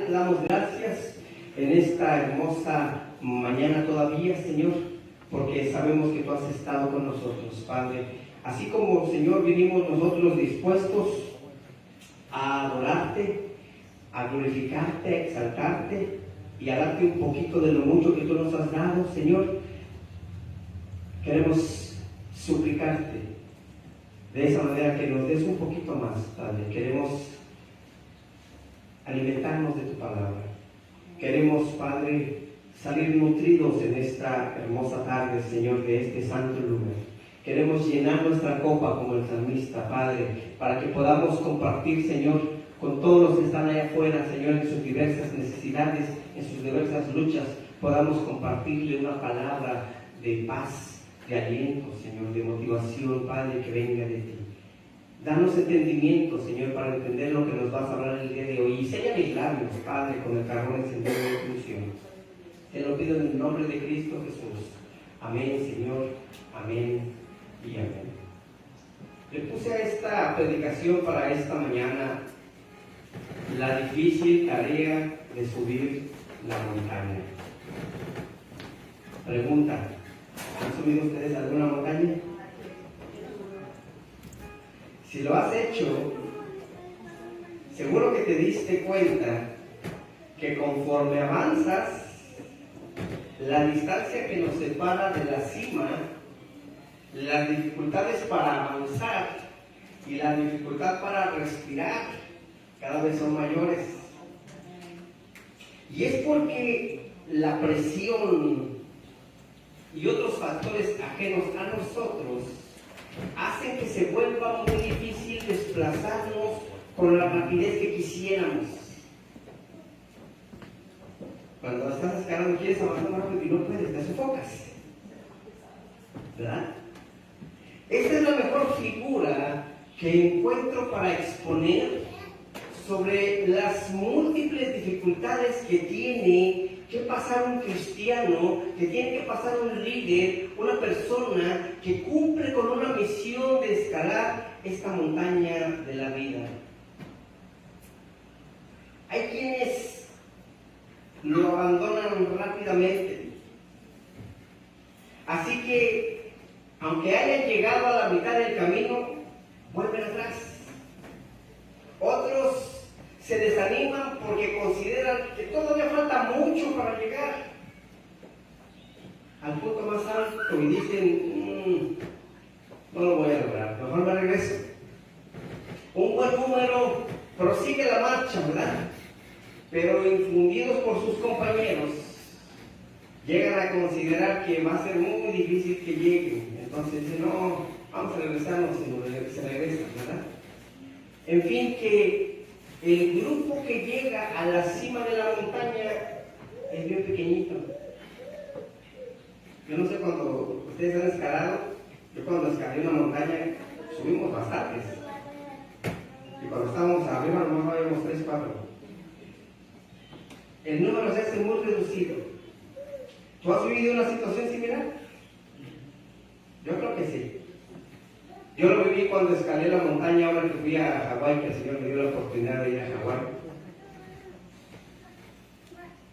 te damos gracias en esta hermosa mañana todavía, Señor, porque sabemos que tú has estado con nosotros, Padre. Así como, Señor, vinimos nosotros dispuestos a adorarte, a glorificarte, a exaltarte y a darte un poquito de lo mucho que tú nos has dado, Señor. Queremos suplicarte de esa manera que nos des un poquito más, Padre. Queremos alimentarnos de tu palabra. Queremos, Padre, salir nutridos en esta hermosa tarde, Señor, de este santo lugar. Queremos llenar nuestra copa como el salmista, Padre, para que podamos compartir, Señor, con todos los que están allá afuera, Señor, en sus diversas necesidades, en sus diversas luchas, podamos compartirle una palabra de paz, de aliento, Señor, de motivación, Padre, que venga de ti. Danos entendimiento, Señor, para entender lo que nos vas a hablar el día de hoy. Y sella mis labios, Padre, con el carbón encendido de tu unción. Te lo pido en el nombre de Cristo Jesús. Amén, Señor. Amén y amén. Le puse a esta predicación para esta mañana la difícil tarea de subir la montaña. Pregunta: ¿han subido ustedes alguna montaña? Si lo has hecho, seguro que te diste cuenta que conforme avanzas, la distancia que nos separa de la cima, las dificultades para avanzar y la dificultad para respirar cada vez son mayores. Y es porque la presión y otros factores ajenos a nosotros hacen que se vuelva muy difícil desplazarnos con la rapidez que quisiéramos. Cuando estás escalando quieres avanzar más rápido y no puedes, te sofocas, ¿verdad? Esta es la mejor figura que encuentro para exponer sobre las múltiples dificultades que tiene que pasar un cristiano, que tiene que pasar un líder, una persona que cumple con una misión de escalar esta montaña de la vida. Hay quienes lo abandonan rápidamente. Así que, aunque hayan llegado a la mitad del camino, vuelven atrás. Otros se desaniman porque consideran que todavía falta mucho para llegar al punto más alto y dicen, no lo voy a lograr, mejor me regreso. Un buen número prosigue la marcha, ¿verdad? Pero infundidos por sus compañeros, llegan a considerar que va a ser muy difícil que lleguen. Entonces dicen, no, vamos a regresarnos y se regresan, ¿verdad? En fin, que el grupo que llega a la cima de la montaña es bien pequeñito. Yo no sé cuando ustedes han escalado, yo cuando escalé una montaña subimos bastantes. Y cuando estábamos arriba, a lo mejor habíamos 3, 4. El número se hace muy reducido. ¿Tú has vivido una situación similar? Yo creo que sí. Yo lo viví cuando escalé la montaña, ahora que fui a Hawái, que el Señor me dio la oportunidad de ir a Hawái.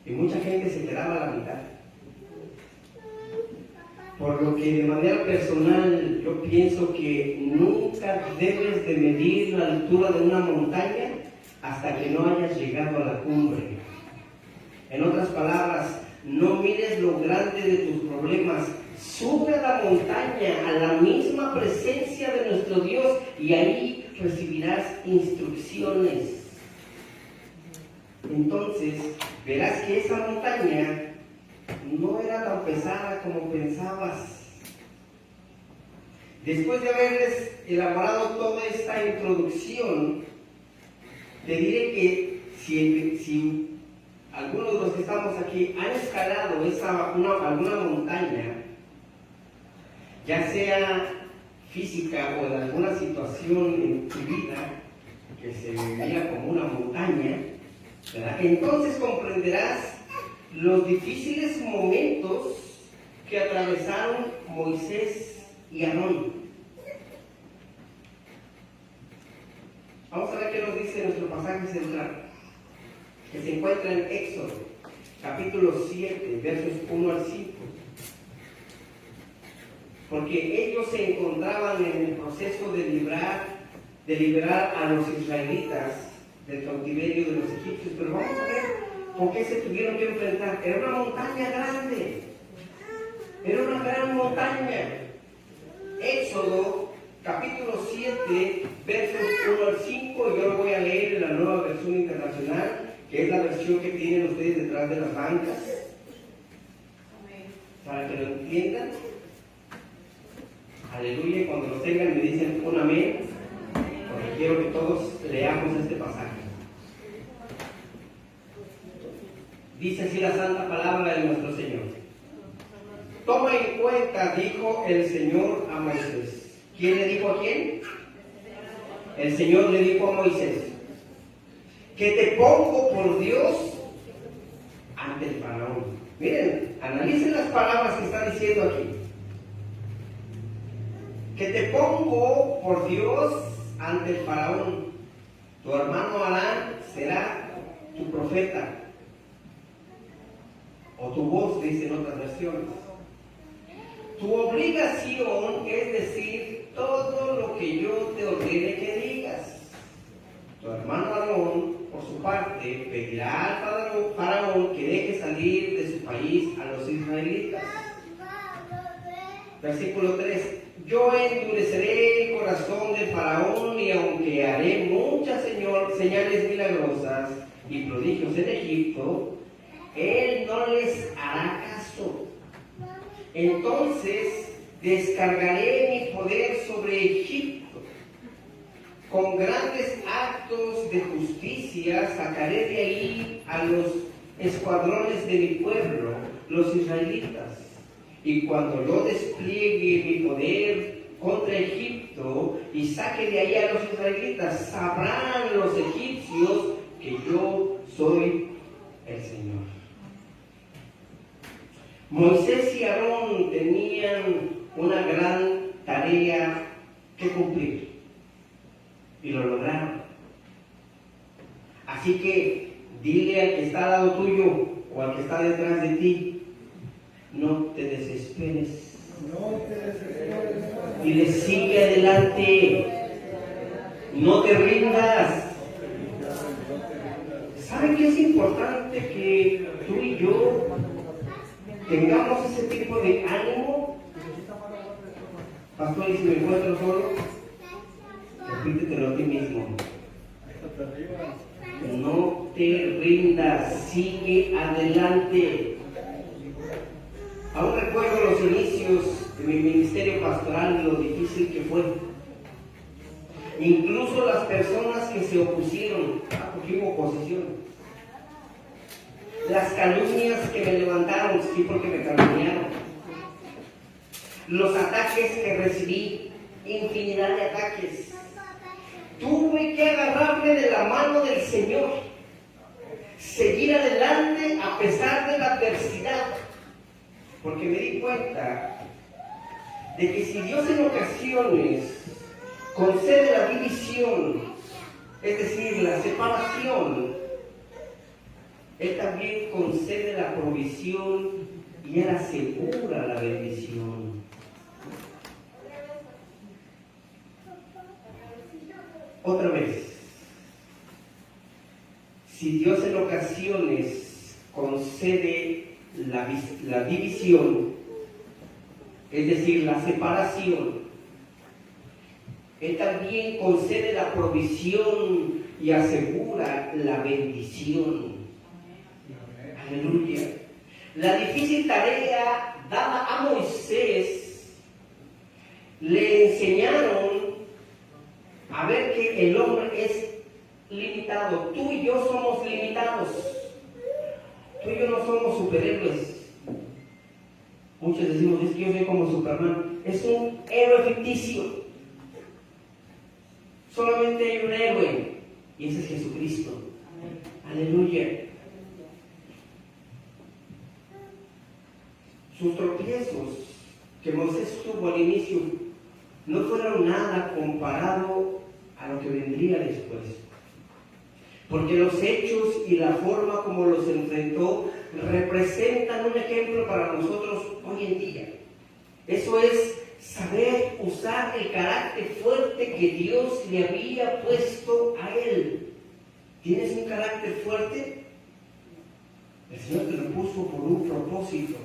Y mucha gente se quedaba a la mitad. Por lo que de manera personal yo pienso que nunca debes de medir la altura de una montaña hasta que no hayas llegado a la cumbre. En otras palabras, no mires lo grande de tus problemas. Sube a la montaña, a la misma presencia de nuestro Dios, y ahí recibirás instrucciones. Entonces, verás que esa montaña no era tan pesada como pensabas. Después de haberles elaborado toda esta introducción, te diré que si algunos de los que estamos aquí han escalado alguna montaña, ya sea física o en alguna situación en tu vida que se veía como una montaña, ¿verdad? Entonces comprenderás los difíciles momentos que atravesaron Moisés y Aarón. Vamos a ver qué nos dice nuestro pasaje central. que se encuentra en Éxodo, capítulo 7, versos 1 al 5. Porque ellos se encontraban en el proceso de liberar a los israelitas del cautiverio de los egipcios. Pero vamos a ver por qué se tuvieron que enfrentar. Era una montaña grande. Era una gran montaña. Éxodo, capítulo 7, versos 1 al 5. Yo lo voy a leer en la Nueva Versión Internacional, que es la versión que tienen ustedes detrás de las bancas, para que lo entiendan. Aleluya. Y cuando lo tengan me dicen un amén, porque quiero que todos leamos este pasaje. Dice así la santa palabra de nuestro Señor. Toma en cuenta, dijo el Señor a Moisés. ¿Quién le dijo a quién? El Señor le dijo a Moisés: que te pongo por Dios ante el faraón. Miren, analicen las palabras que está diciendo aquí. Que te pongo por Dios ante el faraón. Tu hermano Aarón será tu profeta, o tu voz, dicen otras versiones. Tu obligación es decir todo lo que yo te ordene que digas. Tu hermano Aarón, por su parte, pedirá al faraón que deje salir de su país a los israelitas. Versículo 3. Yo endureceré el corazón del faraón, y aunque haré muchas señales milagrosas y prodigios en Egipto, él no les hará caso. Entonces descargaré mi poder sobre Egipto. Con grandes actos de justicia sacaré de ahí a los escuadrones de mi pueblo, los israelitas. Y cuando yo despliegue mi poder contra Egipto y saque de ahí a los israelitas, sabrán los egipcios que yo soy el Señor. Moisés y Aarón tenían una gran tarea que cumplir, y lo lograron. Así que dile al que está al lado tuyo o al que está detrás de ti: no te desesperes. No te desesperes. Y le sigue adelante. No te rindas. ¿Saben qué es importante? Que tú y yo tengamos ese tipo de ánimo. Pastor, y si me encuentro solo, repítetelo a ti mismo. No te rindas, sigue adelante. Aún recuerdo los inicios de mi ministerio pastoral y lo difícil que fue. Incluso las personas que se opusieron, porque hubo oposición. Las calumnias que me levantaron, sí, porque me calumniaron. Los ataques que recibí, infinidad de ataques. Tuve que agarrarme de la mano del Señor, seguir adelante a pesar de la adversidad. Porque me di cuenta de que si Dios en ocasiones concede la división, es decir, la separación, Él también concede la provisión y Él asegura la bendición. Otra vez, si Dios en ocasiones concede la división, es decir, la separación, Él también concede la provisión y asegura la bendición. Aleluya. La difícil tarea dada a Moisés, le enseñaron a ver que el hombre es limitado. Tú y yo somos limitados. Tú y yo no somos superhéroes. Muchos decimos: es que yo soy como Superman. Es un héroe ficticio. Solamente hay un héroe, y ese es Jesucristo. Aleluya. Sus tropiezos que Moisés tuvo al inicio no fueron nada comparado a lo que vendría después. porque los hechos y la forma como los enfrentó representan un ejemplo para nosotros hoy en día. Eso es saber usar el carácter fuerte que Dios le había puesto a él. ¿Tienes un carácter fuerte? El Señor te lo puso por un propósito.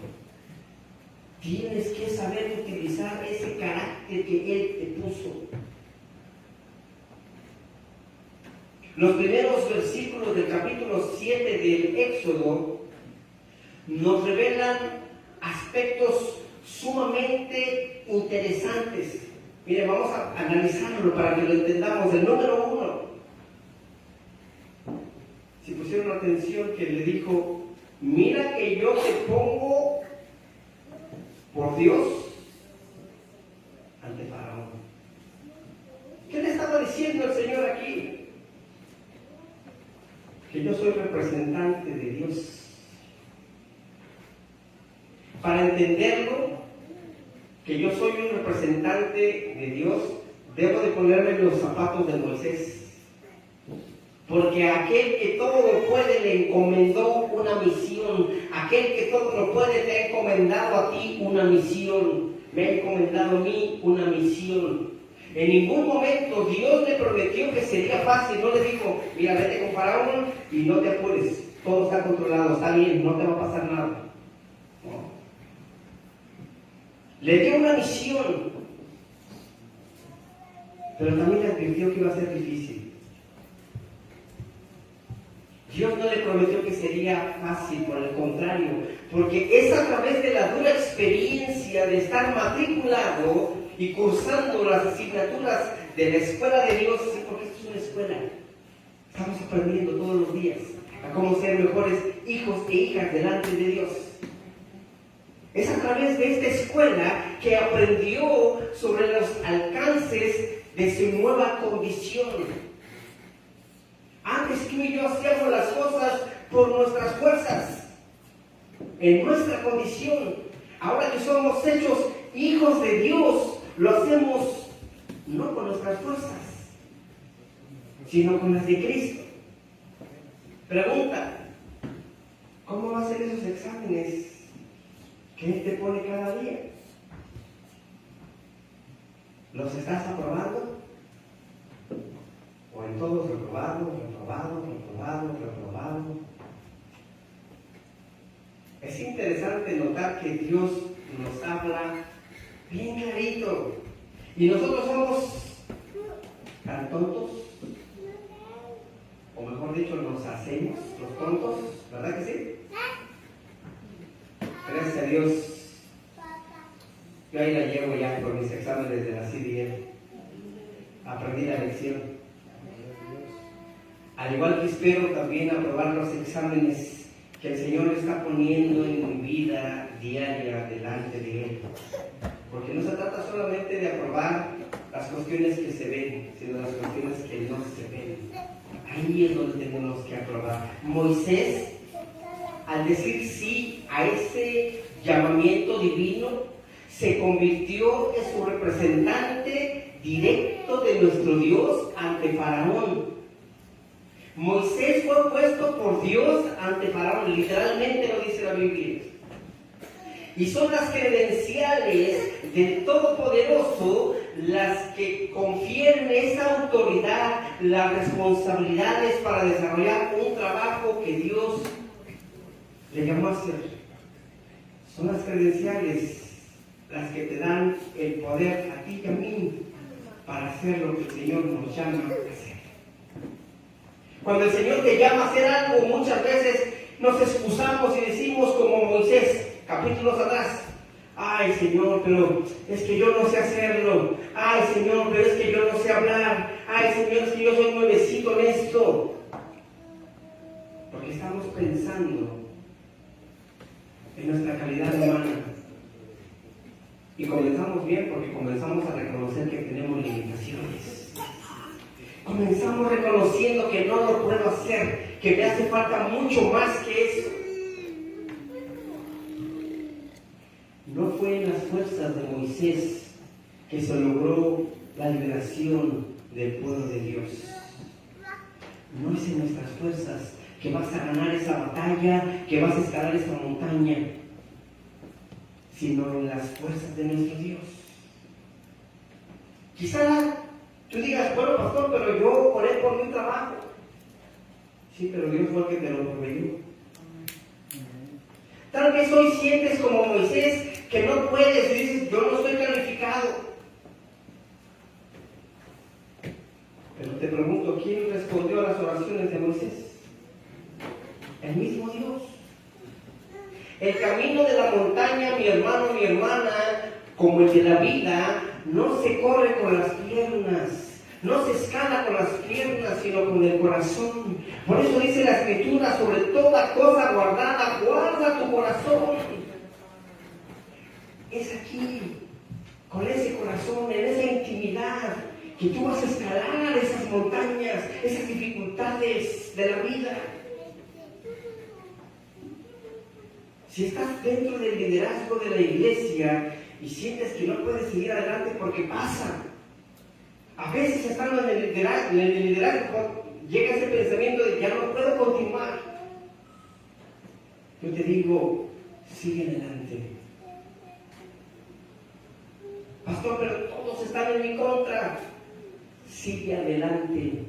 Tienes que saber utilizar ese carácter que Él te puso. Los primeros versículos del capítulo 7 del Éxodo nos revelan aspectos sumamente interesantes. Miren, vamos a analizarlo para que lo entendamos. El número 1, si pusieron atención, que le dijo: mira que yo te pongo por Dios ante Faraón. ¿Qué le estaba diciendo el Señor aquí? Que yo soy representante de Dios. Para entenderlo, que yo soy un representante de Dios, debo de ponerme en los zapatos de Moisés. Porque aquel que todo lo puede le encomendó una misión. Aquel que todo lo puede te ha encomendado a ti una misión. Me ha encomendado a mí una misión. En ningún momento Dios le prometió que sería fácil. No le dijo: mira, vete con Faraón y no te apures. Todo está controlado, está bien, no te va a pasar nada. No. Le dio una misión, pero también le advirtió que iba a ser difícil. Dios no le prometió que sería fácil, por el contrario, porque es a través de la dura experiencia de estar matriculado y cursando las asignaturas de la escuela de Dios, sí, porque esto es una escuela. Estamos aprendiendo todos los días a cómo ser mejores hijos e hijas delante de Dios. Es a través de esta escuela que aprendió sobre los alcances de su nueva condición. Antes tú y yo hacíamos las cosas por nuestras fuerzas, en nuestra condición. Ahora que somos hechos hijos de Dios, lo hacemos no con nuestras fuerzas, sino con las de Cristo. Pregunta: ¿cómo va a ser esos exámenes que Él te pone cada día? ¿Los estás aprobando? ¿O en todos reprobado? Es interesante notar que Dios nos habla bien clarito. Y nosotros somos tan tontos, o mejor dicho, nos hacemos los tontos, ¿verdad que sí? Gracias a Dios, yo ahí la llevo ya con mis exámenes de la CDL. Aprendí la lección. Al igual que espero también aprobar los exámenes que el Señor está poniendo en mi vida diaria delante de Él. Porque no se trata solamente de aprobar las cuestiones que se ven, sino las cuestiones que no se ven. Ahí es donde tenemos que aprobar. Moisés, al decir sí a ese llamamiento divino, se convirtió en su representante directo de nuestro Dios ante Faraón. Moisés fue puesto por Dios ante Faraón, literalmente lo dice la Biblia. Y son las credenciales del Todopoderoso las que confieren esa autoridad, las responsabilidades para desarrollar un trabajo que Dios le llamó a hacer. Son las credenciales las que te dan el poder a ti y a mí para hacer lo que el Señor nos llama a hacer. Cuando el Señor te llama a hacer algo, muchas veces nos excusamos y decimos como Moisés, capítulos atrás: ay Señor, pero es que yo no sé hacerlo. Ay Señor, pero es que yo no sé hablar. Ay Señor, es que yo soy nuevecito en esto. Porque estamos pensando en nuestra calidad humana. Y comenzamos bien porque comenzamos a reconocer que tenemos limitaciones. Comenzamos reconociendo que no lo puedo hacer, que me hace falta mucho más que eso. No fue en las fuerzas de Moisés que se logró la liberación del pueblo de Dios. No es en nuestras fuerzas que vas a ganar esa batalla, que vas a escalar esa montaña, sino en las fuerzas de nuestro Dios. Quizá tú digas, bueno, pastor, pero yo oré por mi trabajo. Sí, pero Dios fue el que te lo proveyó. Tal vez hoy sientes como Moisés que no puedes y dices, yo no estoy calificado. Pero te pregunto, ¿quién respondió a las oraciones de Moisés? El mismo Dios. El camino de la montaña, mi hermano, mi hermana, como el de la vida, no se corre con las piernas, no se escala con las piernas, sino con el corazón. Por eso dice la Escritura, sobre toda cosa guardada, guarda tu corazón. Es aquí, con ese corazón, en esa intimidad, que tú vas a escalar esas montañas, esas dificultades de la vida. Si estás dentro del liderazgo de la iglesia y sientes que no puedes seguir adelante porque pasa, a veces estando en el liderazgo llega ese pensamiento de ya no puedo continuar. Yo te digo, sigue adelante. Pastor, pero todos están en mi contra. Sigue adelante.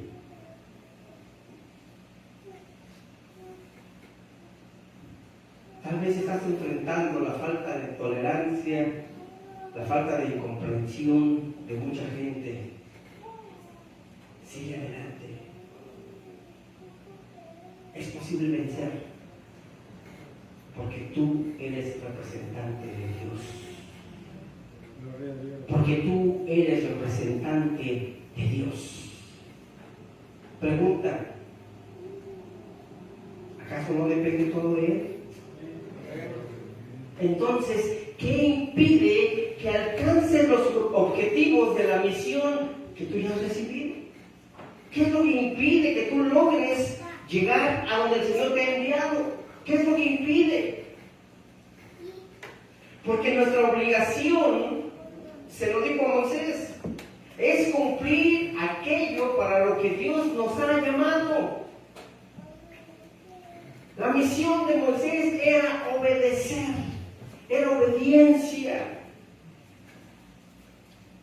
Tal vez estás enfrentando la falta de tolerancia, la falta de incomprensión de mucha gente. Sigue adelante. Es posible vencer, porque tú eres representante de Dios. Porque tú eres representante de Dios. Pregunta, ¿acaso no depende todo de Él? Entonces, ¿qué impide que alcances los objetivos de la misión que tú ya has recibido? ¿Qué es lo que impide que tú logres llegar a donde el Señor te ha enviado? ¿Qué es lo que impide? Porque nuestra obligación, se lo dijo a Moisés, es cumplir aquello para lo que Dios nos ha llamado. La misión de Moisés era obedecer, era obediencia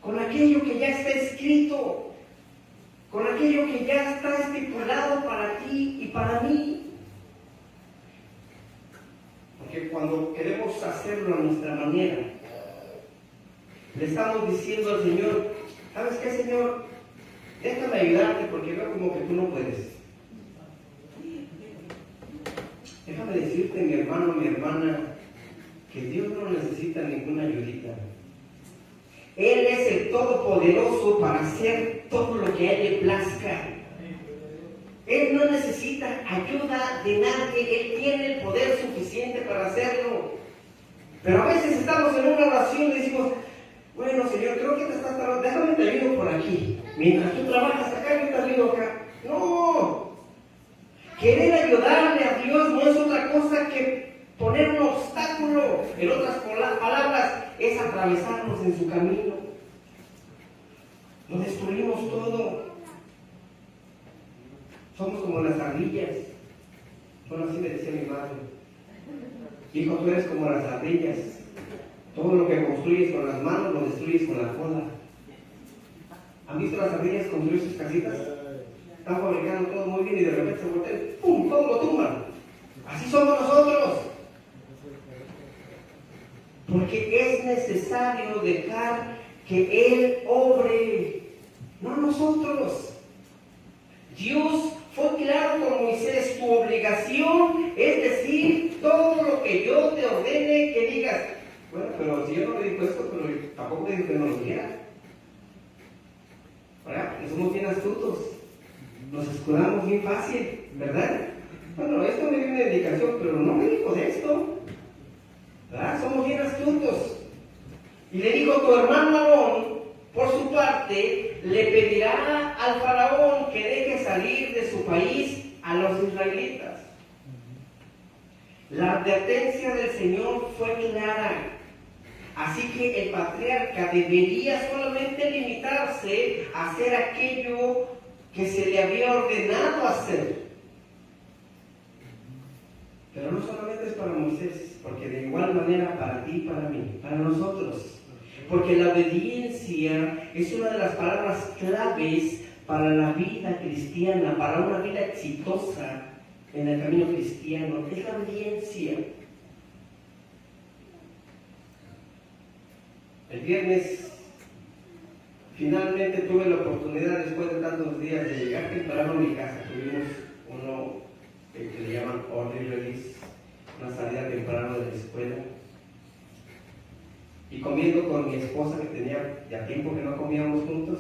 con aquello que ya está escrito, con aquello que ya está estipulado para ti y para mí. Porque cuando queremos hacerlo a nuestra manera, le estamos diciendo al Señor, ¿sabes qué, Señor? Déjame ayudarte porque veo como que tú no puedes. Déjame decirte, mi hermano, mi hermana, que Dios no necesita ninguna ayudita. Él es el Todopoderoso para hacer todo lo que a Él le plazca. Él no necesita ayuda de nadie, Él tiene el poder suficiente para hacerlo. Pero a veces estamos en una oración y decimos, bueno, Señor, creo que te estás tardando, déjame te ayudo por aquí. Mientras tú trabajas acá, yo te ayudo acá. No. Querer ayudarle a Dios no es otra cosa que poner un obstáculo. En otras palabras, es atravesarnos en su camino. Lo destruimos todo. Somos como las ardillas. Bueno, así me decía mi madre. Hijo, tú eres como las ardillas. Todo lo que construyes con las manos lo destruyes con la cola. ¿Han visto las ardillas construir sus casitas? Están fabricando todo muy bien y de repente se voltean, ¡pum!, todo lo tumban. Así somos nosotros. Porque es necesario dejar que Él obre, no nosotros. Dios fue claro con Moisés, tu obligación es decir todo lo que yo te ordene que digas. Bueno, pero si yo no le digo esto, pero tampoco te digo que no lo quiera. ¿Verdad? Porque somos bien astutos. Nos escudamos bien fácil, ¿verdad? Bueno, esto me dio una indicación, pero no me dijo de esto. ¿Verdad? Somos bien astutos. Y le dijo, tu hermano Aarón, por su parte, le pedirá al faraón que deje salir de su país a los israelitas. La advertencia del Señor fue clara. Así que el patriarca debería solamente limitarse a hacer aquello que se le había ordenado hacer. Pero no solamente es para Moisés, porque de igual manera para ti y para mí, para nosotros. Porque la obediencia es una de las palabras claves para la vida cristiana, para una vida exitosa en el camino cristiano. Es la obediencia. El viernes finalmente tuve la oportunidad, después de tantos días, de llegar temprano a mi casa. Tuvimos uno que le llaman early release, una salida temprano de la escuela. Y comiendo con mi esposa, que tenía ya tiempo que no comíamos juntos,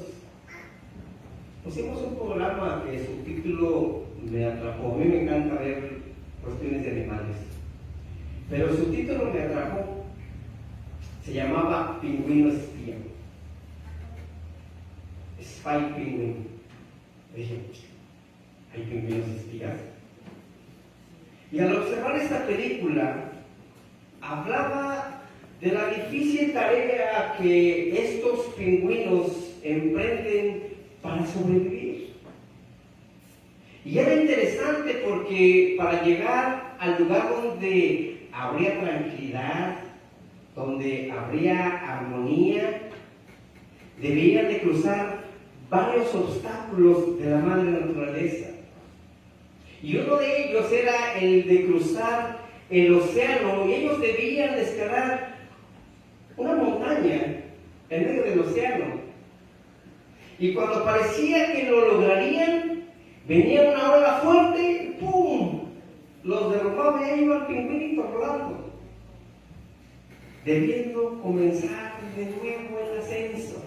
pusimos un programa que su título me atrapó. A mí me encanta ver cuestiones de animales, pero su título me atrapó. Se llamaba Pingüino Espía. Spy Penguin. Dije, ¿hay pingüinos espías? Y al observar esta película, hablaba de la difícil tarea que estos pingüinos emprenden para sobrevivir. Y era interesante porque para llegar al lugar donde habría tranquilidad, donde habría armonía, debían de cruzar varios obstáculos de la madre naturaleza. Y uno de ellos era el de cruzar el océano, y ellos debían de escalar una montaña en medio del océano. Y cuando parecía que lo lograrían, venía una ola fuerte y ¡pum! Los derrumbaba y ahí iba el pingüinito rodando, debiendo comenzar de nuevo el ascenso.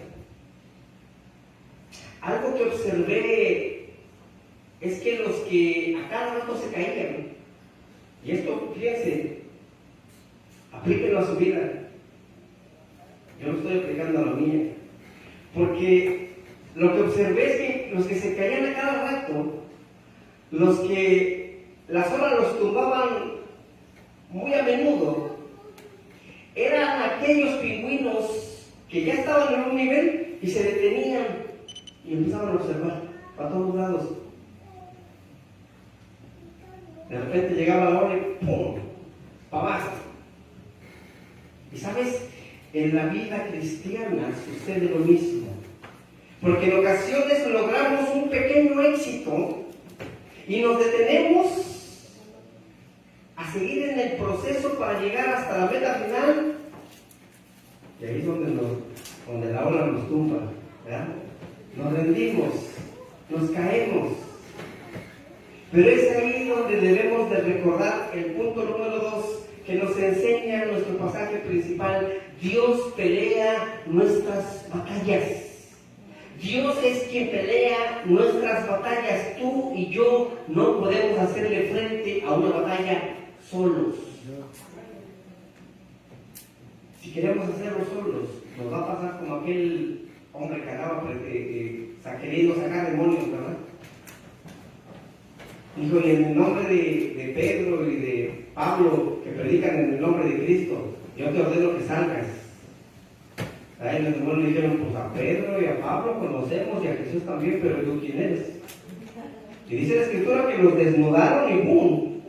Algo que observé es que los que a cada rato se caían, y esto, fíjense, aplíquenlo a su vida. Yo lo estoy aplicando a la mía, porque lo que observé es que los que se caían a cada rato, los que las olas los tumbaban muy a menudo, eran aquellos pingüinos que ya estaban en un nivel y se detenían y empezaban a observar para todos lados. De repente llegaba la ola y ¡pum! Para abajo. Y sabes, en la vida cristiana sucede lo mismo. Porque en ocasiones logramos un pequeño éxito y nos detenemos a seguir en el proceso para llegar hasta la meta final. Y ahí es donde la ola nos tumba, ¿verdad? Nos rendimos, nos caemos. Pero es ahí donde debemos de recordar el punto número 2 que nos enseña nuestro pasaje principal. Dios pelea nuestras batallas. Dios es quien pelea nuestras batallas. Tú y yo no podemos hacerle frente a una batalla solos. Si queremos hacerlo solos, nos va a pasar como aquel hombre que andaba queriendo sacar demonios, ¿verdad? Dijo, y en el nombre de Pedro y de Pablo, que predican en el nombre de Cristo, yo te ordeno que salgas. Ahí los demonios le dijeron, pues a Pedro y a Pablo conocemos y a Jesús también, pero ¿tú quién eres? Y dice la Escritura que los desnudaron y ¡pum!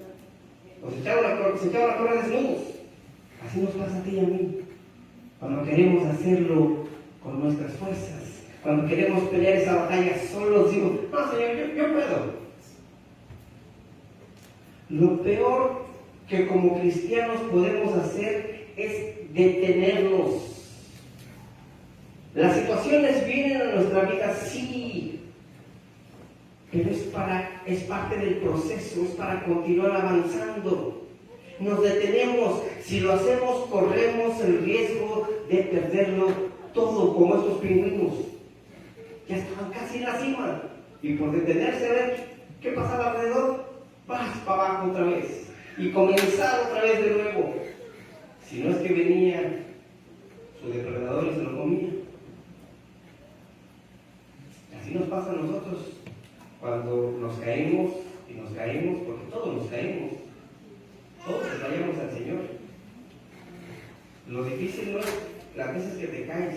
Se echaron a correr desnudos. Así nos pasa a ti y a mí. Cuando queremos hacerlo con nuestras fuerzas, cuando queremos pelear esa batalla solos, digo, no, Señor, yo puedo. Lo peor que como cristianos podemos hacer es detenernos. Las situaciones vienen a nuestra vida, sí, pero es parte del proceso, es para continuar avanzando. Nos detenemos, si lo hacemos corremos el riesgo de perderlo todo, como estos pingüinos. Ya estaban casi en la cima, y por detenerse a ver qué pasaba alrededor, vas para abajo otra vez, y comenzar otra vez de nuevo. Si no es que venía su depredador y se lo comía. Así nos pasa a nosotros cuando nos caemos, porque todos nos caemos, todos nos fallamos al Señor. Lo difícil no es las veces que te caes,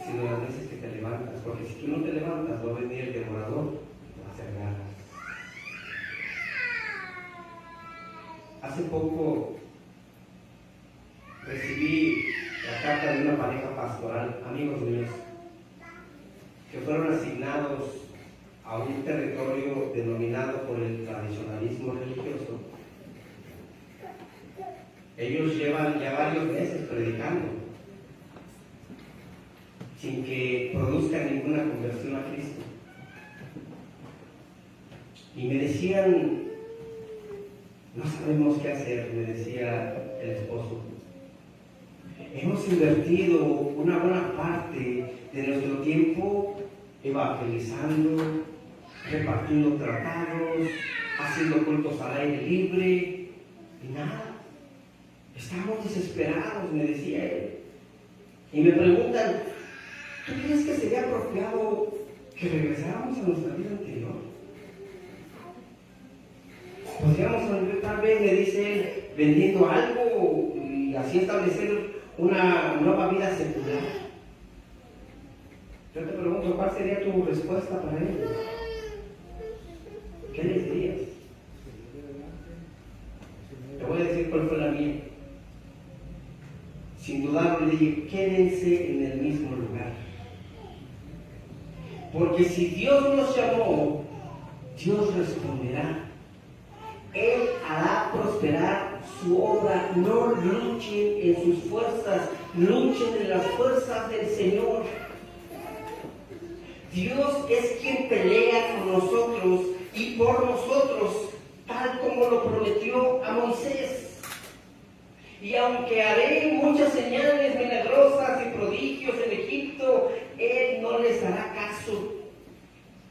sino las veces que te levantas, porque si tú no te levantas, va a venir el devorador y va a hacer garras. Hace poco recibí la carta de una pareja pastoral, amigos míos, que fueron asignados a un territorio denominado por el tradicionalismo religioso. Ellos llevan ya varios meses predicando, sin que produzcan ninguna conversión a Cristo. Y me decían, no sabemos qué hacer, me decía el esposo. Hemos invertido una buena parte de nuestro tiempo evangelizando, repartiendo tratados, haciendo cultos al aire libre, y nada. Estamos desesperados, me decía él. Y me preguntan, ¿tú crees que sería apropiado que regresáramos a nuestra vida anterior? Podríamos tal vez, me dice él, vendiendo algo y así establecer una nueva vida secular. Yo te pregunto, ¿cuál sería tu respuesta para ellos? ¿Qué les dirías? Te voy a decir cuál fue la mía. Sin dudarlo le dije, quédense en el mismo lugar. Porque si Dios nos llamó, Dios responderá. Él hará prosperar su obra. No luchen en sus fuerzas, luchen en las fuerzas del Señor. Dios es quien pelea con nosotros y por nosotros, tal como lo prometió a Moisés. Y aunque haré muchas señales milagrosas y prodigios en Egipto, Él no les hará caso.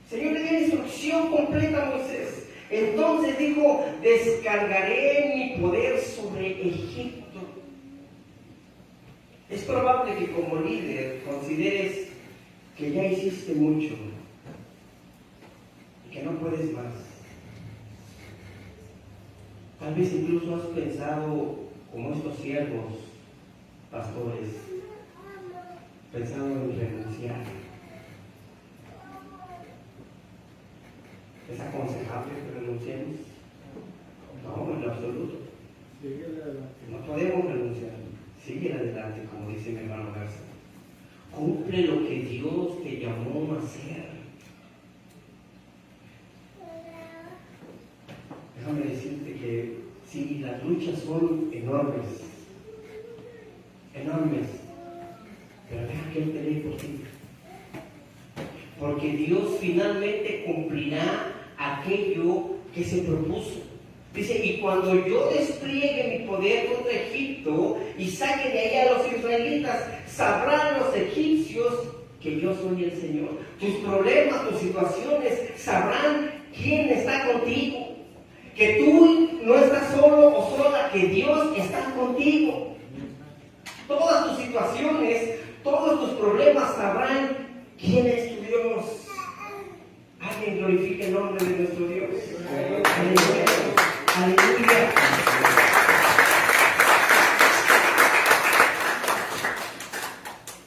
El Señor le dio instrucción completa a Moisés. Entonces dijo, descargaré mi poder sobre Egipto. Es probable que como líder consideres que ya hiciste mucho y que no puedes más. Tal vez incluso has pensado, como estos siervos pastores, pensado en renunciar. ¿Es aconsejable que renunciemos? No, en lo absoluto. No podemos renunciar. Sigue adelante, como dice mi hermano Garza. Cumple lo que Dios te llamó a hacer. Déjame decirte que sí, las luchas son enormes, pero deja que Él pelee por ti. Porque Dios finalmente cumplirá aquello que se propuso. Dice, y cuando yo despliegue mi poder contra Egipto y saque de ahí a los israelitas, sabrán los egipcios que yo soy el Señor. Tus problemas, tus situaciones, sabrán quién está contigo. Que tú no estás solo o sola, que Dios está contigo. Todas tus situaciones, todos tus problemas sabrán quién es tu Dios. Alguien glorifique el nombre de nuestro Dios. Aleluya. Aleluya.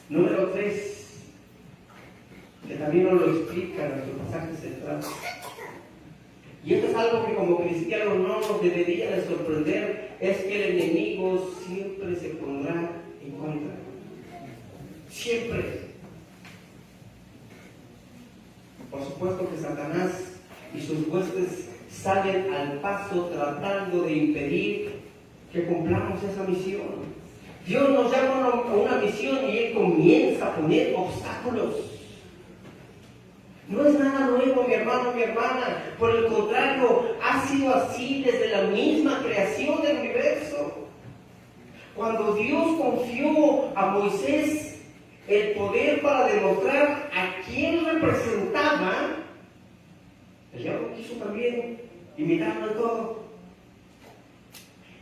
Número 3, que también nos lo explica nuestro pasaje central. Y esto es algo que como cristianos no nos debería de sorprender, es que el enemigo siempre se pondrá en contra. Siempre. Por supuesto que Satanás y sus huestes salen al paso tratando de impedir que cumplamos esa misión. Dios nos llama a una misión y Él comienza a poner obstáculos. No es nada nuevo, mi hermano, mi hermana. Por el contrario, ha sido así desde la misma creación del universo. Cuando Dios confió a Moisés el poder para demostrar a quién representaba, el diablo quiso también imitarlo en todo.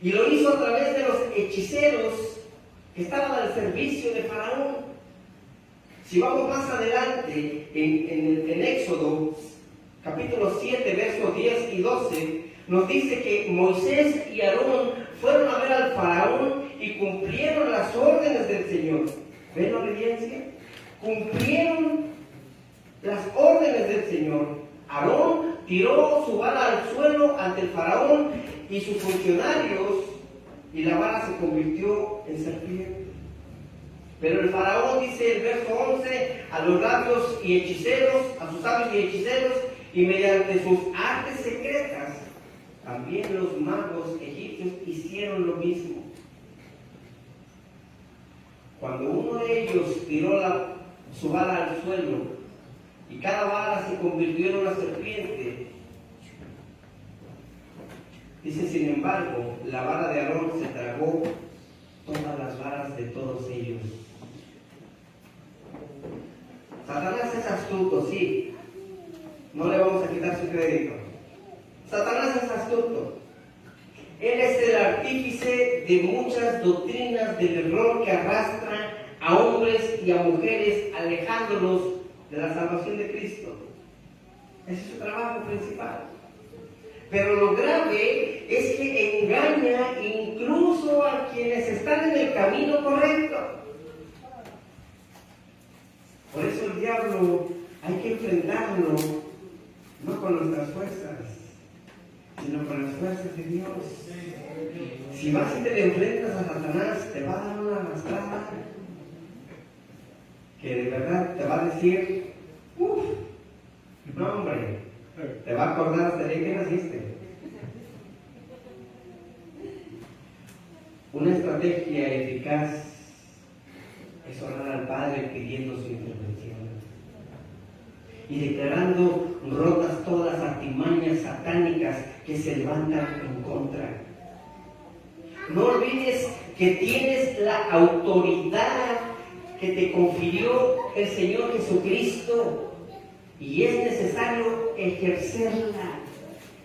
Y lo hizo a través de los hechiceros que estaban al servicio de Faraón. Si vamos más adelante, en Éxodo, capítulo 7, versos 10 y 12, nos dice que Moisés y Aarón fueron a ver al Faraón y cumplieron las órdenes del Señor. ¿Ven la obediencia? cumplieron las órdenes del Señor. Aarón tiró su vara al suelo ante el faraón y sus funcionarios, y la vara se convirtió en serpiente. Pero el faraón, dice el verso 11, a los sabios y hechiceros, a sus sabios y hechiceros, y mediante sus artes secretas, también los magos egipcios hicieron lo mismo. Cuando uno de ellos tiró su vara al suelo, y cada vara se convirtió en una serpiente, dice, sin embargo, la vara de Aarón se tragó todas las varas de todos ellos. Satanás es astuto, sí. No le vamos a quitar su crédito. Satanás es astuto. Él es el artífice de muchas doctrinas del error que arrastran a hombres y a mujeres, alejándolos de la salvación de Cristo. Ese es su trabajo principal. Pero lo grave es que engaña incluso a quienes están en el camino correcto. Por eso el diablo hay que enfrentarlo no con nuestras fuerzas, sino con las fuerzas de Dios. Si vas y te le enfrentas a Satanás, te va a dar una arrastrada que de verdad te va a decir, uff, no hombre, te va a acordar hasta el día que naciste. Una estrategia eficaz es orar al Padre pidiendo su intervención y declarando rotas todas las artimañas satánicas que se levantan en contra. No olvides que tienes la autoridad que te confirió el Señor Jesucristo y es necesario ejercerla.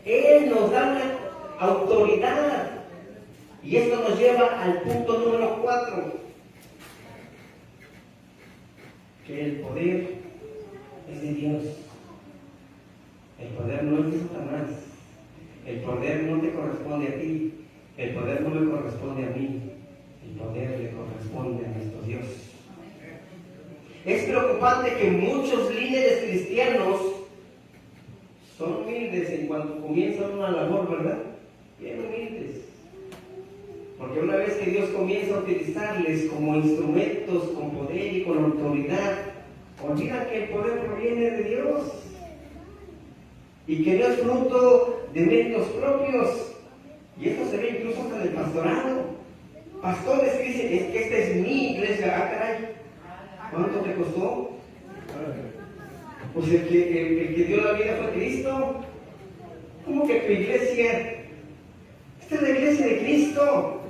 Él nos da una autoridad y esto nos lleva al punto número 4, que el poder es de Dios. El poder no es de Satanás. El poder no te corresponde a ti. El poder no me corresponde a mí. El poder le corresponde a nuestro Dios. Es preocupante que muchos líderes cristianos son humildes en cuanto comienzan una labor, ¿verdad? Bien humildes. Porque una vez que Dios comienza a utilizarles como instrumentos con poder y con autoridad, olvidan que el poder proviene de Dios y que no es fruto de méritos propios. Y esto se ve incluso hasta en el pastorado. Pastores que dicen, es que esta es mi iglesia. Ah, caray, ¿cuánto te costó? Pues el que dio la vida fue Cristo. ¿Cómo que tu iglesia? Esta es la iglesia de Cristo.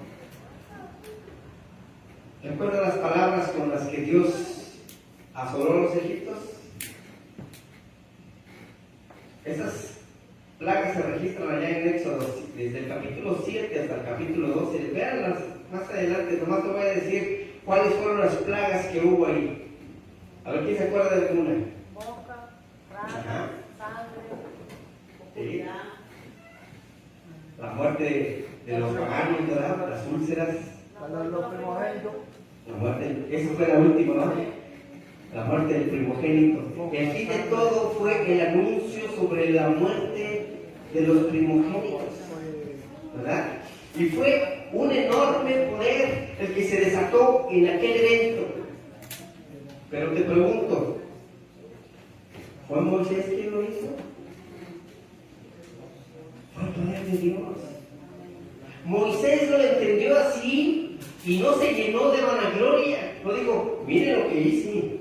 ¿Recuerda las palabras con las que Dios asoló a los egipcios? Esas plagas se registran allá en Éxodo, desde el capítulo 7 hasta el capítulo 12. Veanlas más adelante, nomás te voy a decir cuáles fueron las plagas que hubo ahí. A ver quién se acuerda de alguna. Boca, rana, sangre, Sí. La muerte de los paganos, ¿verdad? Las úlceras. los primogénitos. La muerte, esa fue la última, ¿no? La muerte del primogénito. El fin de todo fue el anuncio sobre la muerte de los primogénitos, ¿verdad? Y fue un enorme poder el que se desató en aquel evento. Pero te pregunto, ¿fue Moisés quien lo hizo? Fue el poder de Dios. Moisés lo entendió así y no se llenó de vanagloria. No dijo, miren lo que hice.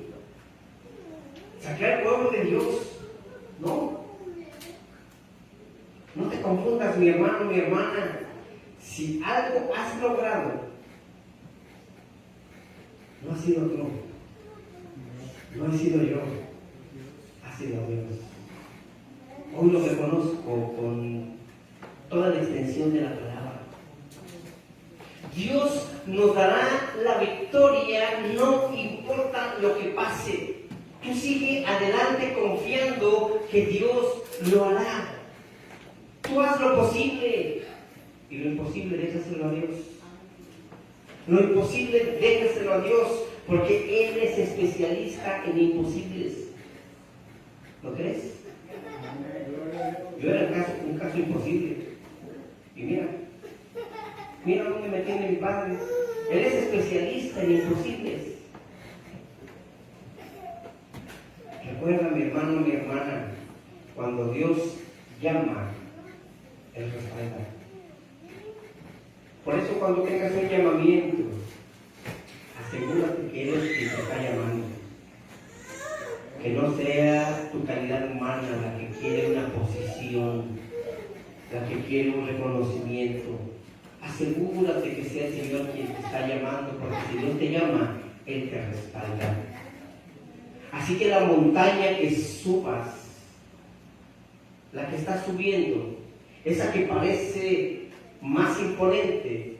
Saqué al pueblo de Dios. No. No te confundas, mi hermano, mi hermana. Si algo has logrado, no ha sido tú. No he sido yo. Ha sido Dios. Hoy lo reconozco con toda la extensión de la palabra. Dios nos dará la victoria, no importa lo que pase. Tú sigue adelante confiando que Dios lo hará. Tú haz lo posible y lo imposible déjaselo a Dios. Lo imposible déjaselo a Dios, Porque Él es especialista en imposibles. ¿Lo crees? Yo era un caso imposible. Y mira dónde me tiene mi Padre. Él es especialista en imposibles. Recuerda, mi hermano, mi hermana, cuando Dios llama, Él respalda. Por eso cuando tengas un llamamiento, asegúrate que Él es quien te está llamando. Que no sea tu calidad humana la que quiere una posición, la que quiere un reconocimiento. Asegúrate que sea el Señor quien te está llamando, porque si Dios te llama, Él te respalda. Así que la montaña que subas, la que estás subiendo, esa que parece más imponente,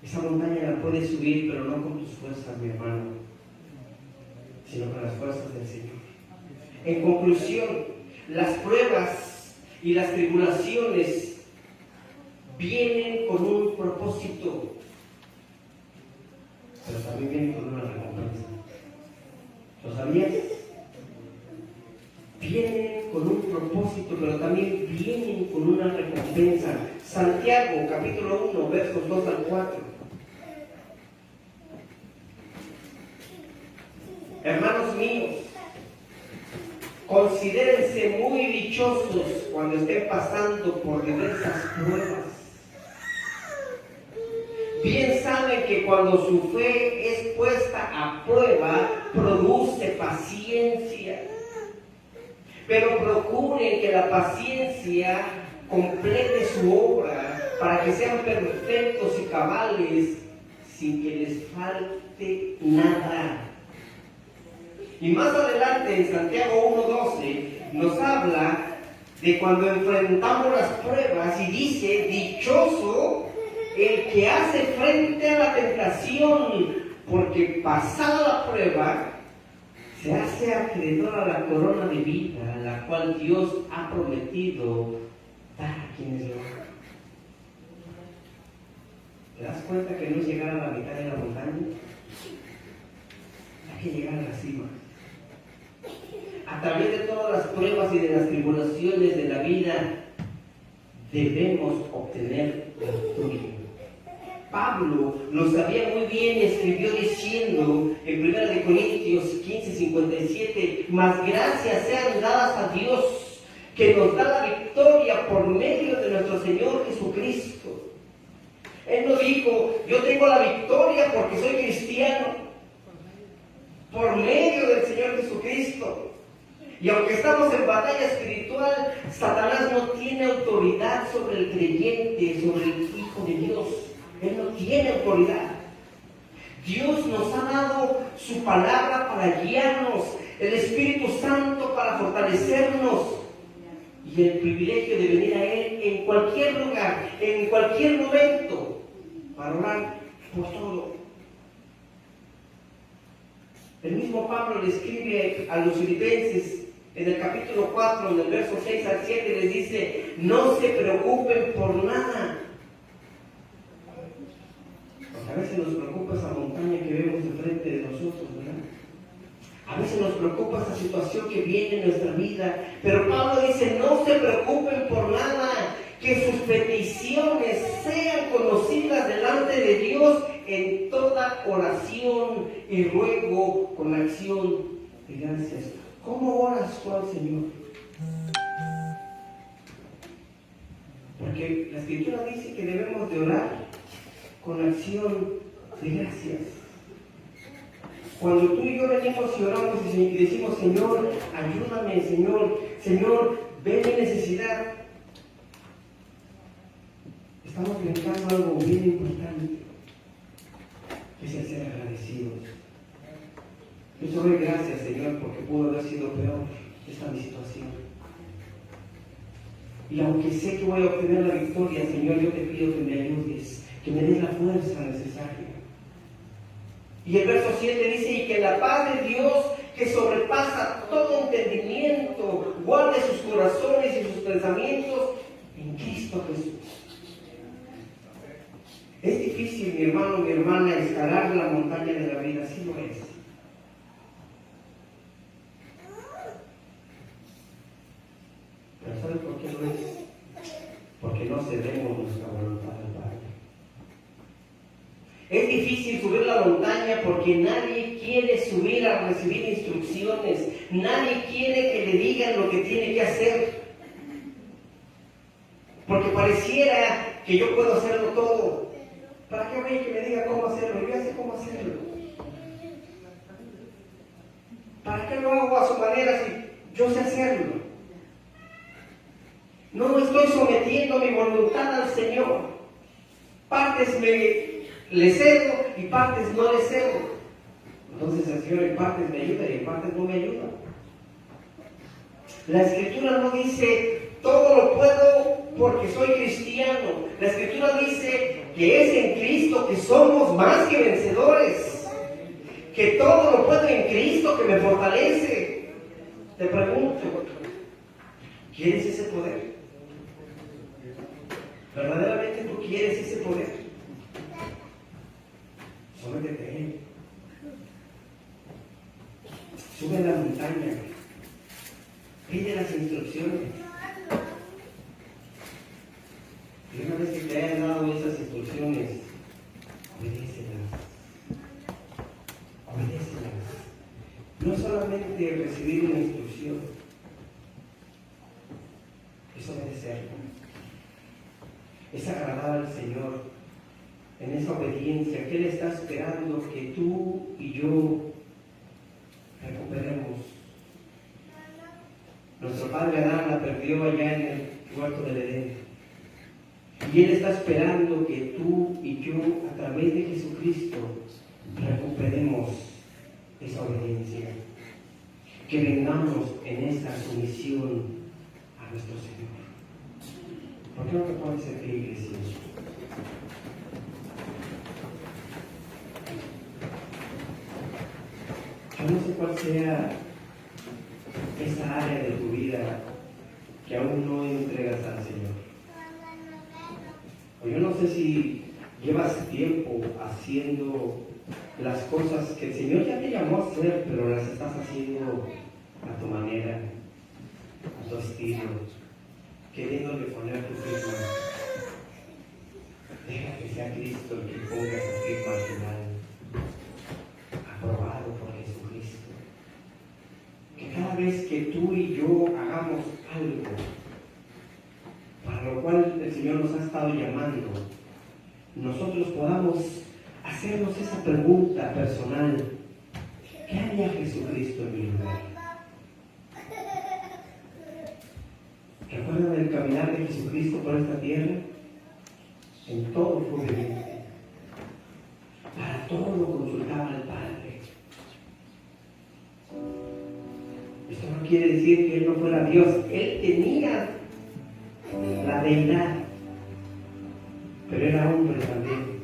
esa montaña la puedes subir, pero no con tus fuerzas, mi hermano, sino con las fuerzas del Señor. En conclusión, las pruebas y las tribulaciones vienen con un propósito, pero también vienen con una recompensa. ¿Lo sabías? Vienen con un propósito, pero también vienen con una recompensa. Santiago, capítulo 1, versos 2 al 4. Hermanos míos, considérense muy dichosos cuando estén pasando por diversas pruebas. Bien saben que cuando su fe es puesta a prueba, produce paciencia. Pero procuren que la paciencia complete su obra para que sean perfectos y cabales sin que les falte nada. Y más adelante en Santiago 1:12 nos habla de cuando enfrentamos las pruebas y dice: dichoso el que hace frente a la tentación, porque pasada la prueba se hace acreedor a la corona de vida, la cual Dios ha prometido dar a quienes lo hagan. ¿Te das cuenta que no es llegar a la mitad de la montaña? Hay que llegar a la cima. A través de todas las pruebas y de las tribulaciones de la vida, debemos obtener la victoria. Pablo lo sabía muy bien y escribió diciendo en 1 Corintios 15:57: mas gracias sean dadas a Dios, que nos da la victoria por medio de nuestro Señor Jesucristo. Él no dijo: yo tengo la victoria porque soy cristiano, por medio del Señor Jesucristo. Y aunque estamos en batalla espiritual, Satanás no tiene autoridad sobre el creyente, sobre el Hijo de Dios. Él no tiene autoridad. Dios nos ha dado su palabra para guiarnos, el Espíritu Santo para fortalecernos y el privilegio de venir a Él en cualquier lugar, en cualquier momento, para orar por todo. El mismo Pablo le escribe a los filipenses en el capítulo 4, en el verso 6 al 7, les dice: no se preocupen por nada. Porque a veces nos preocupa esa montaña que vemos enfrente de nosotros, ¿verdad? A veces nos preocupa esa situación que viene en nuestra vida. Pero Pablo dice: no se preocupen por nada, que sus peticiones sean conocidas delante de Dios en toda oración y ruego con acción de gracias. ¿Cómo oras tú al Señor? Porque la Escritura dice que debemos de orar con acción de gracias. Cuando tú y yo venimos y oramos y decimos: Señor, ayúdame, Señor, ve mi necesidad, estamos brincando algo bien importante, que es el ser agradecidos. Yo te doy gracias, Señor, porque pudo haber sido peor esta mi situación. Y aunque sé que voy a obtener la victoria, Señor, yo te pido que me ayudes, que me des la fuerza necesaria. Y el verso 7 dice: y que la paz de Dios, que sobrepasa todo entendimiento, guarde sus corazones y sus pensamientos en Cristo Jesús. Es difícil, mi mi hermano, mi hermana, escalar la montaña de la vida, sí lo es. Pero ¿sabe por qué no es? Porque no cedemos nuestra voluntad al Padre. Es difícil subir la montaña porque nadie quiere subir a recibir instrucciones. Nadie quiere que le digan lo que tiene que hacer. Porque pareciera que yo puedo hacerlo todo. ¿Para qué voy que me diga cómo hacerlo? Yo ya sé cómo hacerlo. ¿Para qué lo hago a su manera si yo sé hacerlo? No estoy sometiendo mi voluntad al Señor. Partes le cedo y partes no le cedo. Entonces el Señor en partes me ayuda y en partes no me ayuda. La Escritura no dice todo lo puedo porque soy cristiano. La Escritura dice que es en Cristo que somos más que vencedores. Que todo lo puedo en Cristo que me fortalece. Te pregunto, ¿quieres ese poder? ¿Verdaderamente tú quieres ese poder? Sométete a Él. Sube a la montaña. Pide las instrucciones. Y una vez que te hayan dado esas instrucciones, obedécelas. Obedécelas. No solamente recibir una instrucción, es obedecerla. Es agradar al Señor en esa obediencia que Él está esperando que tú y yo recuperemos. Nuestro padre Adán la perdió allá en el huerto del Edén. Y Él está esperando que tú y yo, a través de Jesucristo, recuperemos esa obediencia. Que vengamos en esa sumisión a nuestro Señor. ¿Por qué no te pones en pie, iglesia? Yo no sé cuál sea esa área de tu vida que aún no entregas al Señor. O yo no sé si llevas tiempo haciendo las cosas que el Señor ya te llamó a hacer, pero las estás haciendo a tu manera, a tu estilo, queriéndole poner tu firma. Deja que sea Cristo el que ponga esa firma al final, aprobado por Jesucristo. Que cada vez que tú y yo hagamos algo para lo cual el Señor nos ha estado llamando, nosotros podamos hacernos esa pregunta personal: ¿qué haría Jesucristo en mi lugar? ¿Recuerdan el caminar de Jesucristo por esta tierra? En todo fue obediente. Para todo lo consultaba al Padre. Esto no quiere decir que Él no fuera Dios. Él tenía la deidad, pero era hombre también,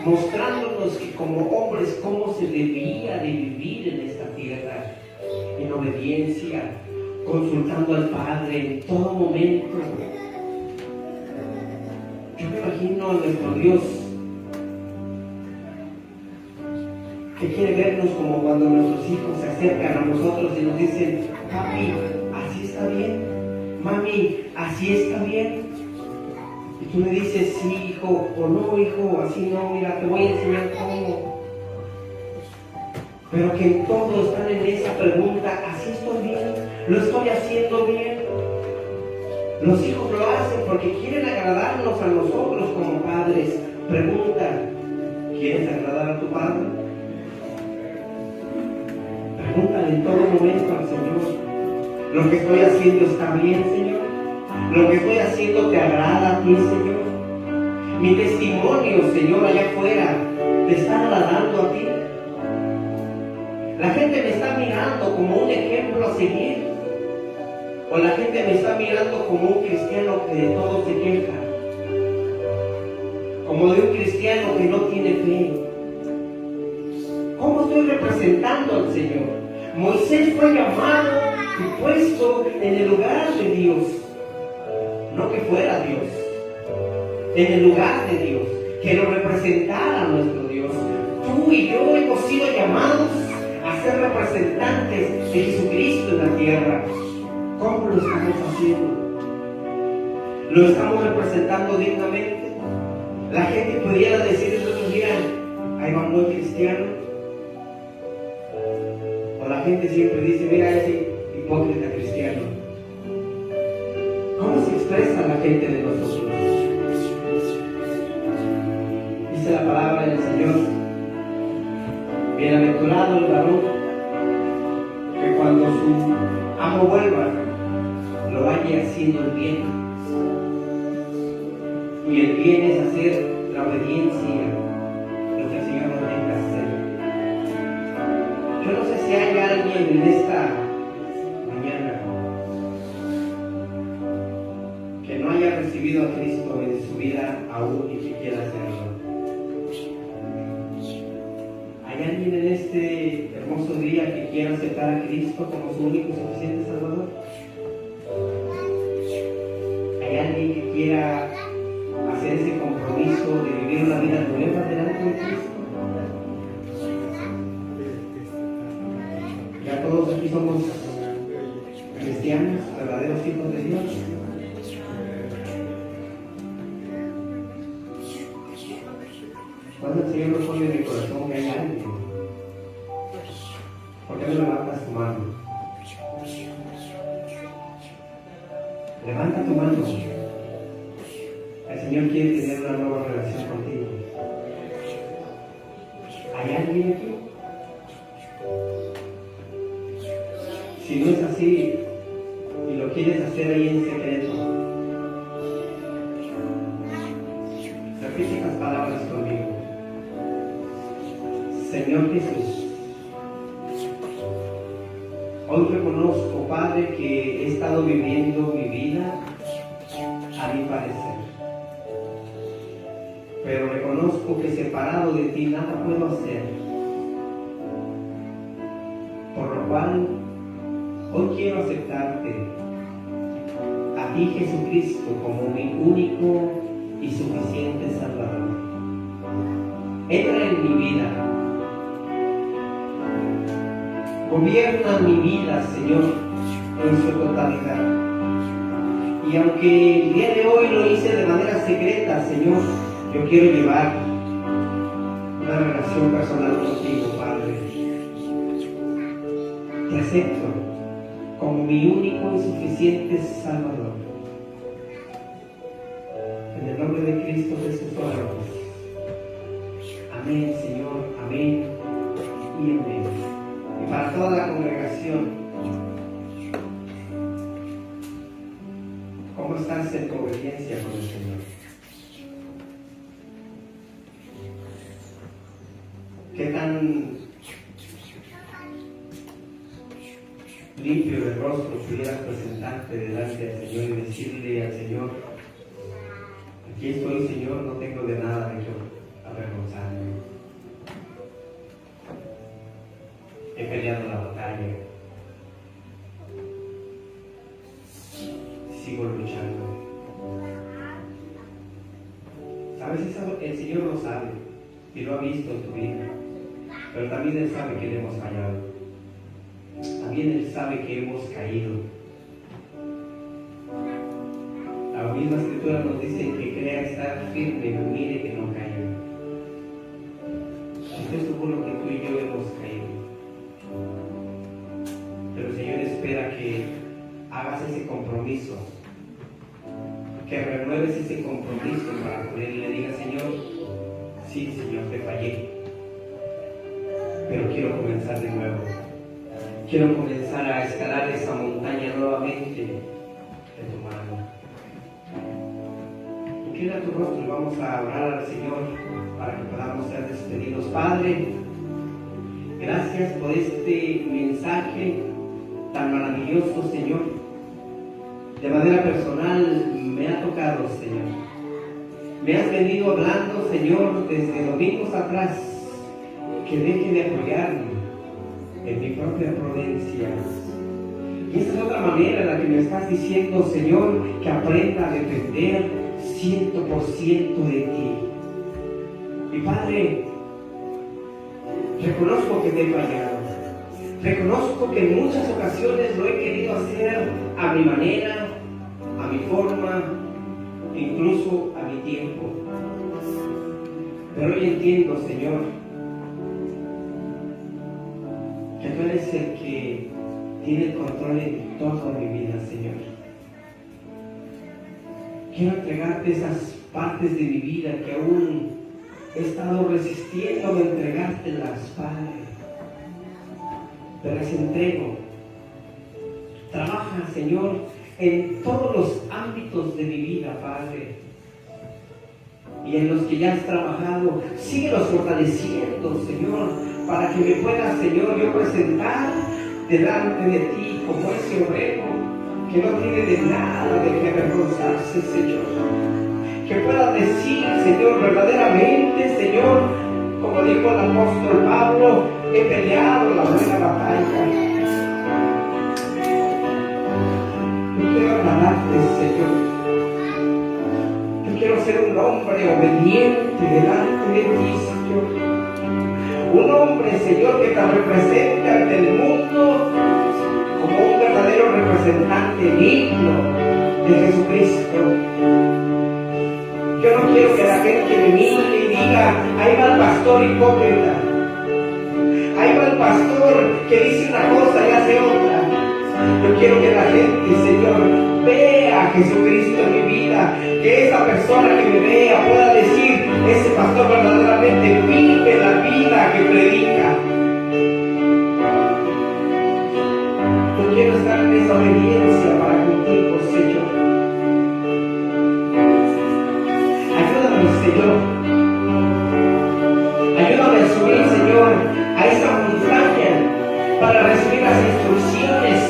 mostrándonos que como hombres cómo se debía de vivir en esta tierra, en obediencia, consultando al Padre en todo momento. Yo me imagino a nuestro Dios que quiere vernos como cuando nuestros hijos se acercan a nosotros y nos dicen: papi, así está bien, mami, así está bien. Y tú le dices: sí, hijo, o no, hijo, así no, mira, te voy a enseñar cómo. Pero que en todo están en esa pregunta: ¿así estoy bien? ¿Lo estoy haciendo bien? Los hijos lo hacen porque quieren agradarnos a nosotros como padres. Pregunta: ¿quieres agradar a tu padre? Pregúntale en todo momento al Señor: ¿lo que estoy haciendo está bien, Señor? ¿Lo que estoy haciendo te agrada a ti, Señor? Mi testimonio, Señor, allá afuera, ¿te está agradando a ti? La gente me está mirando como un ejemplo a seguir, o la gente me está mirando como un cristiano que de todo se queja, como de un cristiano que no tiene fe. ¿Cómo estoy representando al Señor? Moisés fue llamado y puesto en el lugar de Dios, no que fuera Dios, en el lugar de Dios. que lo representara a nuestro Dios. Tú y yo hemos sido llamados a ser representantes de Jesucristo en la tierra. ¿Cómo lo estamos haciendo? ¿Lo estamos representando dignamente? La gente pudiera decir eso, mira, ahí va muy cristiano. O la gente siempre dice, mira, ese hipócrita cristiano. ¿Cómo se expresa la gente de nosotros? Dice la palabra del Señor: bienaventurado el varón que cuando su amo vuelva lo halle haciendo el bien. Y el bien es hacer la obediencia, lo que el Señor nos deja hacer. Yo no sé si hay alguien en esta mañana que no haya recibido a Cristo en su vida aún y que quiera hacerlo. ¿Hay alguien en este hermoso día que quiera aceptar a Cristo como su único y suficiente Salvador? ¿Hay alguien que quiera hacer ese compromiso de vivir una vida nueva delante de Cristo? Ya todos aquí somos cristianos, verdaderos hijos de Dios. Cuando el Señor nos pone en el corazón que hay alguien, ¿por qué no levantas tu mano? Levanta tu mano. El Señor quiere tener una nueva relación contigo. ¿Hay alguien aquí? Si no es así y lo quieres hacer ahí en secreto, repite estas palabras conmigo. Señor Jesús, hoy reconozco, Padre, que he estado viviendo mi vida a mi parecer. Pero reconozco que separado de ti nada puedo hacer. Por lo cual, hoy quiero aceptarte a ti, Jesucristo, como mi único y suficiente Salvador. Entra en mi vida. Gobierna mi vida, Señor, en su totalidad. Y aunque el día de hoy lo hice de manera secreta, Señor, yo quiero llevar una relación personal contigo, Padre. Te acepto como mi único y suficiente Salvador. En el nombre de Cristo Jesús oramos. Amén, Señor. Amén y amén. Y para toda la congregación, ¿cómo estás en tu obediencia con el Señor? ¿Qué tan limpio de rostro pudieras presentarte delante del Señor y decirle al Señor: aquí estoy, Señor, no tengo de nada de qué avergonzarme. He peleado la batalla, sigo luchando. ¿Sabes? El Señor lo sabe y lo ha visto en tu vida, pero también Él sabe que le hemos fallado. También Él sabe que hemos caído. La misma Escritura nos dice que crea estar firme y mire que no caiga. Estoy seguro que tú y yo hemos caído, pero el Señor espera que hagas ese compromiso, que renueves ese compromiso para poder le diga: Señor, sí, Señor, te fallé, pero quiero comenzar de nuevo. Quiero comenzar a escalar esa montaña nuevamente de tu mano. Inclina tu rostro y vamos a orar al Señor para que podamos ser despedidos. Padre, gracias por este mensaje tan maravilloso, Señor. De manera personal me ha tocado, Señor. Me has venido hablando, Señor, desde domingos atrás, que deje de apoyarme en mi propia prudencia. Y esta es otra manera en la que me estás diciendo, Señor, que aprenda a depender 100% de ti. Y Padre, reconozco que te he fallado. Reconozco que en muchas ocasiones lo he querido hacer a mi manera, a mi forma, incluso a mi tiempo. Pero hoy entiendo, Señor, que tú eres el que tiene el control de toda mi vida, Señor. Quiero entregarte esas partes de mi vida que aún he estado resistiendo de entregártelas, Padre. Te las entrego. Trabaja, Señor, en todos los ámbitos de mi vida, Padre. Y en los que ya has trabajado, síguelos fortaleciendo, Señor, para que me pueda, Señor, yo presentar delante de ti como ese obrero que no tiene de nada de que avergonzarse, Señor. Que pueda decir, Señor, verdaderamente, Señor, como dijo el apóstol Pablo, he peleado la buena batalla. Yo quiero agradarte, Señor. Yo quiero ser un hombre obediente delante de ti, Señor. Un hombre, Señor, que te represente ante el mundo como un verdadero representante digno de Jesucristo. Yo no quiero que la gente me mire y diga, ahí va el pastor hipócrita. Ahí va el pastor que dice una cosa y hace otra. Yo quiero que la gente, Señor, vea a Jesucristo en mi vida. Que esa persona que me vea pueda decir, ese pastor verdaderamente vive la vida que predica. Yo quiero estar en esa obediencia para contigo, Señor. Ayúdame, Señor. Ayúdame a subir, Señor, a esa montaña para recibir las instrucciones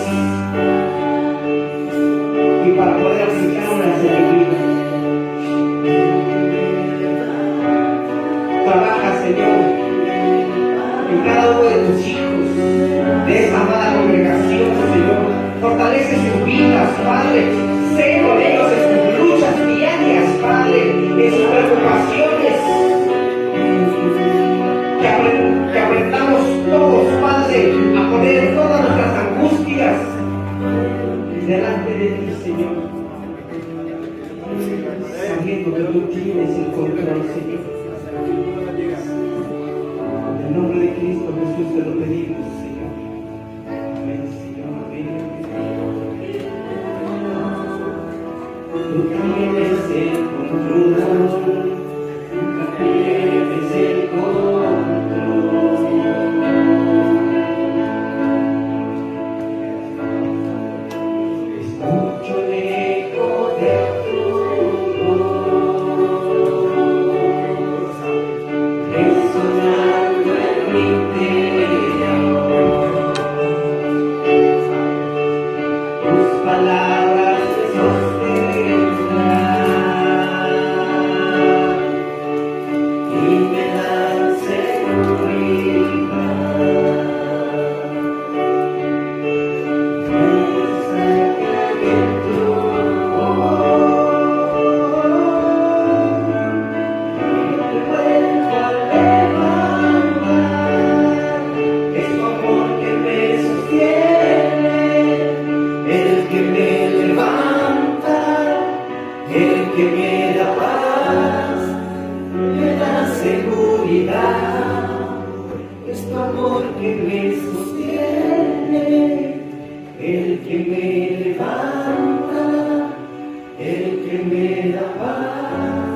y para poder aplicarlas en mi vida. Trabaja, Señor, en cada uno de tus hijos, de esa amada congregación, Señor. Fortalece sus vidas, Padre. Sé con ellos en sus luchas diarias, Padre, en sus preocupaciones. Que aprendamos todos, Padre, a poner todas nuestras angustias delante de ti, Señor. Sabiendo que tú tienes el control, Señor. En el nombre de Cristo Jesús te lo pedimos, Señor. Amén, Señor, amén. Tú tienes el control. Tienes el control. Escucho el eco de tu voz, resonando en mi interior. Tus palabras me sostendrán y me dan seguridad. Es tu amor que me sostiene, el que me levanta, el que me da paz,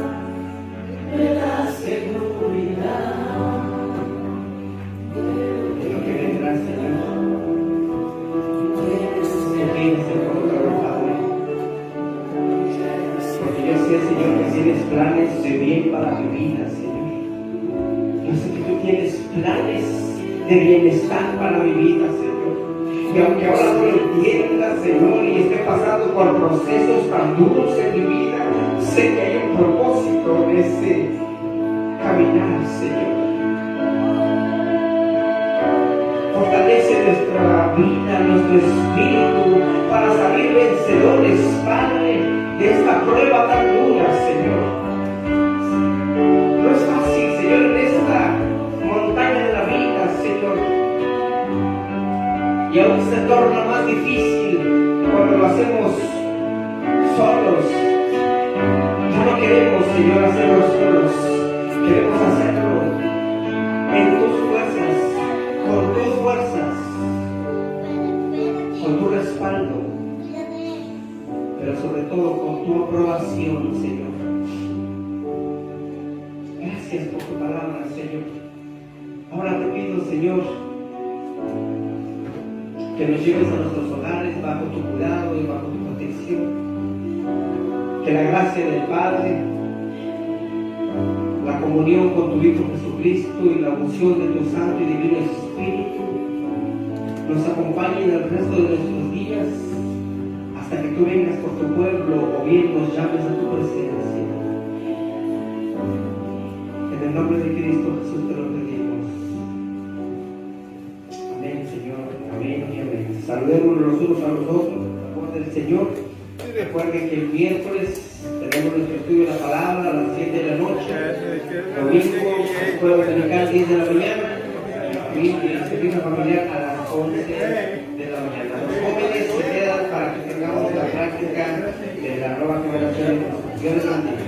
me da seguridad. Quiero que vendrás, Señor. Que tienes el control, Padre. Porque yo sé, Señor, que tienes planes de bien para mi vida, Señor. Yo sé que tú tienes planes de bienestar para mi vida, Señor. Y aunque ahora no lo entienda, Señor, y esté pasando por procesos tan duros en mi vida, sé que hay un propósito en ese caminar, Señor. Fortalece nuestra vida, nuestro espíritu, para salir vencedores, Padre, de esta prueba tan dura, Señor. No es fácil, Señor, Y aún se torna más difícil cuando lo hacemos solos. Ya no queremos, Señor, hacerlo solos. Queremos hacerlo en tus fuerzas, con tus fuerzas, con tu respaldo, pero sobre todo con tu aprobación, Señor. Gracias por tu palabra, Señor. Ahora te pido, Señor, que nos lleves a nuestros hogares bajo tu cuidado y bajo tu protección. Que la gracia del Padre, la comunión con tu Hijo Jesucristo y la unción de tu Santo y Divino Espíritu nos acompañen el resto de nuestros días hasta que tú vengas por tu pueblo o bien nos llames a tu presencia. En el nombre de Cristo Jesús te lo pedimos. Amén, Señor. Amén y amén. Saludémonos los unos a los otros, por favor del Señor. Recuerden que el miércoles tenemos nuestro estudio de la palabra a las 7 de la noche. Domingo, escuela dominical 10 de la mañana. Y el servicio familiar a las 11 de la mañana. Los jóvenes se quedan para que tengamos la práctica de la nueva generación. Dios les bendiga.